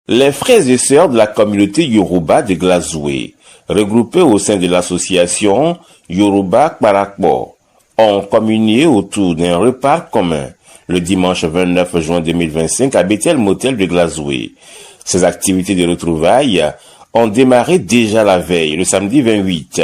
Les frères et sœurs de la communauté Yoruba de Glazoué, regroupés au sein de l'association Yoruba Kparakpo, ont communié autour d'un repas commun le dimanche 29 juin 2025 à Bethel Motel de Glazoué. Ces activités de retrouvailles ont démarré déjà la veille, le samedi 28,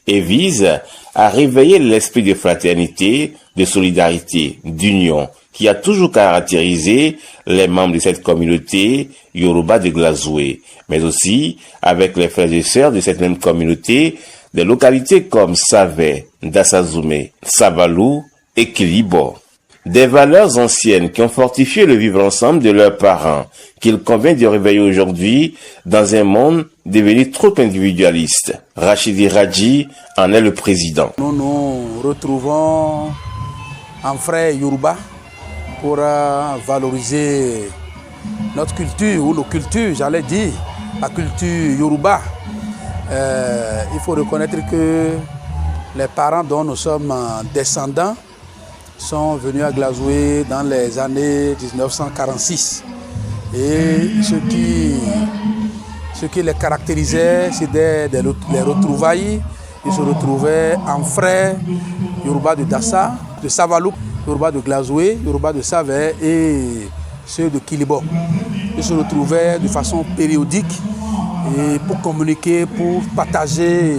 et visent à réveiller l'esprit de fraternité, de solidarité, d'union, qui a toujours caractérisé les membres de cette communauté Yoruba de Glazoué, mais aussi avec les frères et sœurs de cette même communauté des localités comme Savé, Dassazoumé, Savalou et Kilibo. Des valeurs anciennes qui ont fortifié le vivre ensemble de leurs parents, qu'il convient de réveiller aujourd'hui dans un monde devenu trop individualiste. Rachidi Radji en est le président. Nous nous retrouvons en frères Yoruba pour valoriser notre culture, ou nos cultures, j'allais dire, la culture Yoruba. Il faut reconnaître que les parents dont nous sommes descendants sont venus à Glazoué dans les années 1946. Et ce qui les caractérisait, c'était les retrouvailles. Ils se retrouvaient en frères Yoruba de Dassa, de Savalou, Yoruba de Glazoué, Yoruba de Savé et ceux de Kilibo. Ils se retrouvaient de façon périodique et pour communiquer, pour partager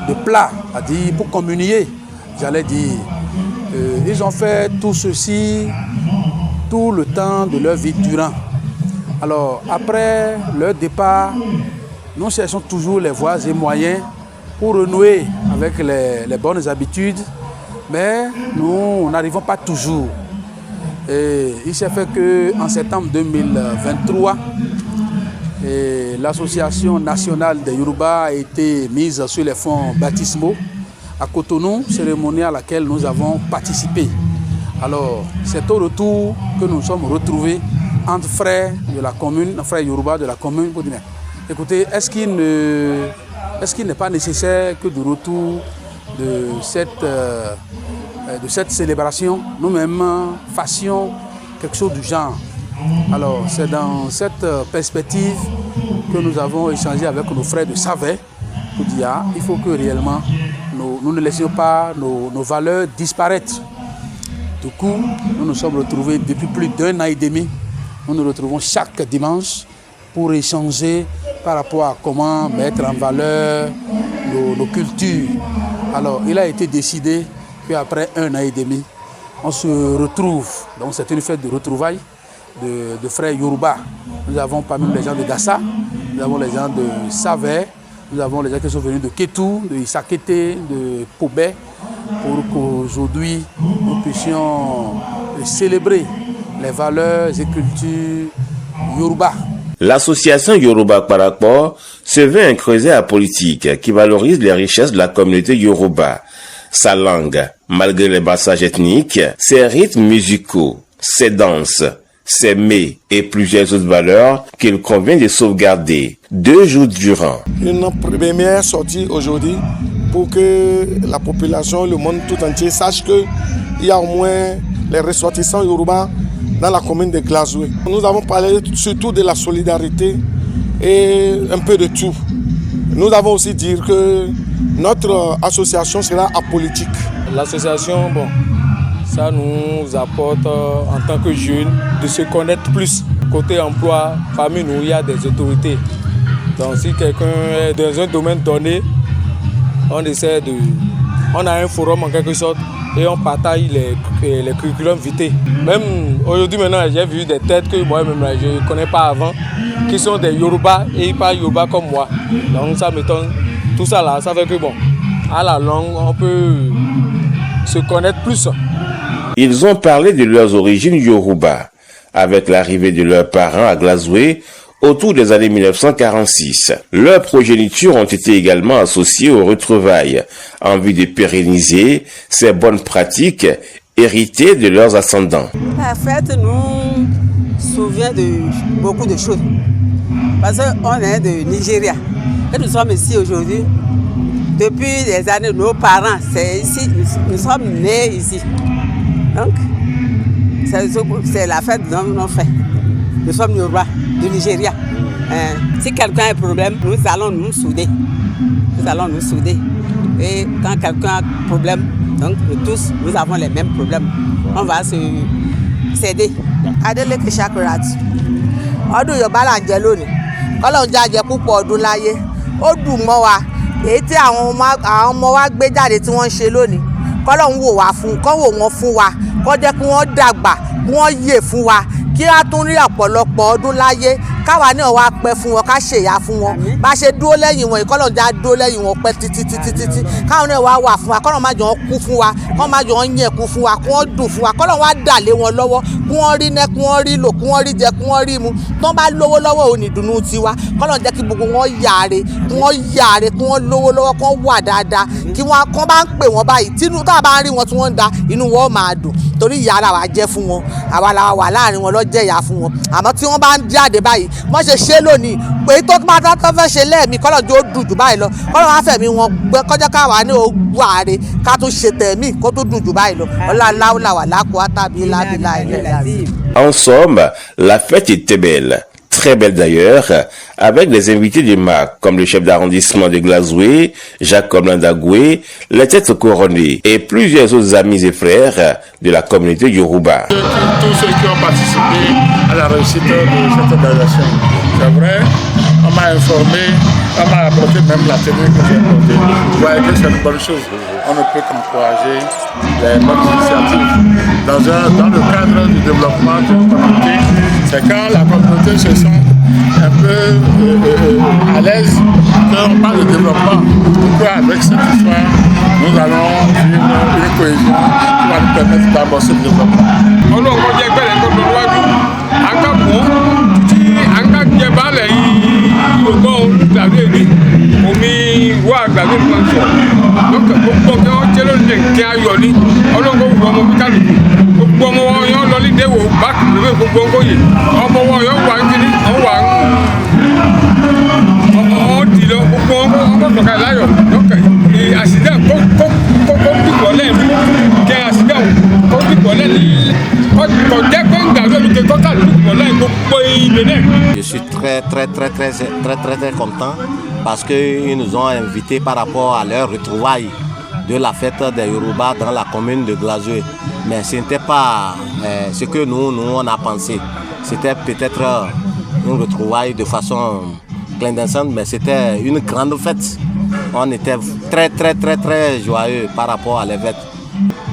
des plats, c'est-à-dire pour communier, j'allais dire. Ils ont fait tout ceci tout le temps de leur vie durant. Alors, après leur départ, nous cherchons toujours les voies et moyens pour renouer avec les bonnes habitudes, mais nous n'arrivons pas toujours. Et il s'est fait qu'en septembre 2023, l'association nationale des Yoruba a été mise sur les fonds baptismaux à Cotonou, cérémonie à laquelle nous avons participé. Alors, c'est au retour que nous sommes retrouvés entre frères de la commune, frères Yoruba de la commune, pour dire, écoutez, est-ce qu'il n'est pas nécessaire que du retour de cette célébration, nous-mêmes fassions quelque chose du genre. Alors, c'est dans cette perspective que nous avons échangé avec nos frères de Savé pour dire il faut que réellement nous ne laissions pas nos valeurs disparaître. Du coup, nous nous sommes retrouvés depuis plus d'1 an et demi. Nous nous retrouvons chaque dimanche pour échanger par rapport à comment mettre en valeur nos cultures. Alors, il a été décidé qu'après 1 an et demi, on se retrouve. Donc, c'est une fête de retrouvailles de frères Yoruba. Nous avons parmi les gens de Dassa, nous avons les gens de Savé, nous avons les gens qui sont venus de Kétou, de Issakété, de Pobé, pour qu'aujourd'hui nous puissions célébrer les valeurs et cultures Yoruba. L'association Yoruba Kparakpo se veut un creuset apolitique qui valorise les richesses de la communauté Yoruba, sa langue, malgré les passages ethniques, ses rythmes musicaux, ses danses, ses mets et plusieurs autres valeurs qu'il convient de sauvegarder 2 jours durant. Une première sortie aujourd'hui pour que la population, le monde tout entier sache qu'il y a au moins les ressortissants Yoruba dans la commune de Glazoué. Nous avons parlé surtout de la solidarité et un peu de tout. Nous avons aussi dit que notre association sera apolitique. L'association, ça nous apporte en tant que jeunes de se connaître plus. Côté emploi, parmi nous, il y a des autorités. Donc si quelqu'un est dans un domaine donné, on a un forum en quelque sorte et on partage les curriculums vitae. Même aujourd'hui maintenant, j'ai vu des têtes que moi-même je ne connais pas avant, qui sont des Yoruba et ils parlent Yoruba comme moi. Donc ça m'étonne. Tout ça là, ça fait que à la longue, on peut se connaître plus. Ils ont parlé de leurs origines Yoruba, avec l'arrivée de leurs parents à Glazoué autour des années 1946. Leurs progénitures ont été également associées aux retrouvailles, en vue de pérenniser ces bonnes pratiques héritées de leurs ascendants. La fête nous souvient de beaucoup de choses, parce qu'on est de Nigeria, et nous sommes ici aujourd'hui. Depuis des années, nos parents, c'est ici, nous sommes nés ici. Donc, c'est la fête dont nous fait. Nous sommes Yoruba, du Nigeria. Si quelqu'un a un problème, nous allons nous souder. Nous allons nous souder. Et quand quelqu'un a un problème, donc nous tous, nous avons les mêmes problèmes. On va se céder. Adeleke Shakurat. Ọdún Yorùbá là ń jẹ lónìí. Kọ́lọ́run jẹ́ àjẹ púpọ̀ ọdún láyé. Ó dùn mọ́ wa. Èyí tí àwọn ọmọ wa gbé jáde tí wọ́n ń ṣe lónìí. Kọ́lọ́run wò wá fún, kó wò wọ́n fún wa. Kó jẹ́ kí wọ́n dàgbà, kí wọ́n yè fún wa. Kí a tún rí ọ̀pọ̀lọpọ̀ ọdún láyé. Káwa náà wá pẹ́ fún wọn, ká ṣèyá fún wọn. Bá ṣe dúró lẹ́yìn wọn, Kọ́lọ́run já dúró lẹ́yìn wọn pẹ́ títí. Káwọn náà wá wà fún wa, Kọ́lọ́run má jọ wọn kú fún wa, Kọ́lọ́run má jọ wọn yẹ̀kún fún wa, kí wọ́n dùn fún wa, Kọ́lọ́run wá dà lé wọn lọ́wọ́, kí wọ́n rí ná, kí wọ́n rí lò, kí wọ́n rí jẹ, kí wọ́n rí mu. Tán bá lówó lọ́wọ́ ò ní dùnnú tiwa. Kọ́lọ́run jẹ́ kí gbogbo wọn yáre, kí wọ́n lówó lọ́wọ́, kí wọ́n wà dáadáa, kí wọ́n bá ń pè wọ́n báyìí, tínú tá a bá ń rí wọn tí wọ́n ń da, inú wọn ó máa dùn. Torí ìyá ara wa jẹ́ fún wọn, àwa la wà láàrin wọn lọ́jẹ́ ìyá fún wọn. Àmọ́ tí wọ́n bá ń jáde báyìí, wọ́n ṣe ṣe lónìí, pé tó bá tó fẹ́ ṣe lẹ́ẹ̀mí, Kọ́lọ́run jó dùn jù báyìí lọ. Kọ́lọ́run wá fẹ̀mí wọn gbẹ kọjá káwa ní òwúwàre ká tún ṣe tẹ̀mí kó tó dùn jù báyìí lọ. Ọláláwùlà wà lákòó àtàbí lábìlà ilẹ̀. En somme, la fête était belle. Très belle d'ailleurs, avec des invités de marque comme le chef d'arrondissement de Glazoué, Jacob Landagoué, les têtes couronnées et plusieurs autres amis et frères de la communauté Yoruba. Tous ceux qui ont participé à la réussite de cette organisation. C'est vrai, on m'a informé, on m'a apporté même la tenue que j'ai apportée. Vous voyez que c'est une bonne chose. On ne peut qu'encourager les bonnes initiatives. Dans le cadre du développement d'une communauté, c'est quand la communauté se sent un peu à l'aise qu'on parle de développement. Pourquoi avec cette histoire, nous allons vivre une cohésion qui va nous permettre d'amorcer le développement. Je suis très content parce qu'ils nous ont invités par rapport à leur retrouvaille de la fête des Yoruba dans la commune de Glazoué. Mais ce n'était pas ce que nous on a pensé. C'était peut-être une retrouvaille de façon clandestine, mais c'était une grande fête. On était très joyeux par rapport à les fêtes.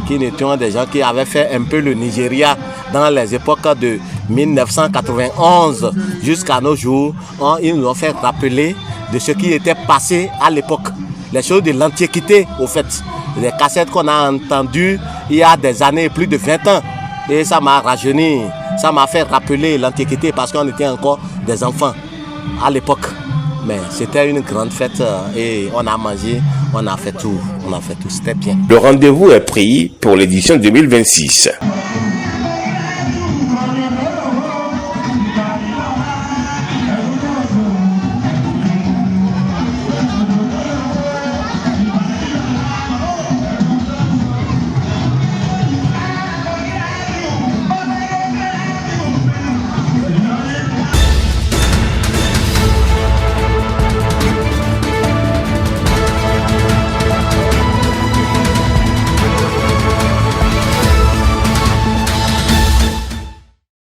Qui étions des gens qui avaient fait un peu le Nigeria dans les époques de 1991 jusqu'à nos jours. Ils nous ont fait rappeler de ce qui était passé à l'époque. Les choses de l'Antiquité, au fait. Les cassettes qu'on a entendues il y a des années, plus de 20 ans. Et ça m'a rajeuni, ça m'a fait rappeler l'Antiquité parce qu'on était encore des enfants à l'époque. Mais c'était une grande fête et on a mangé, on a fait tout, c'était bien. Le rendez-vous est pris pour l'édition 2026.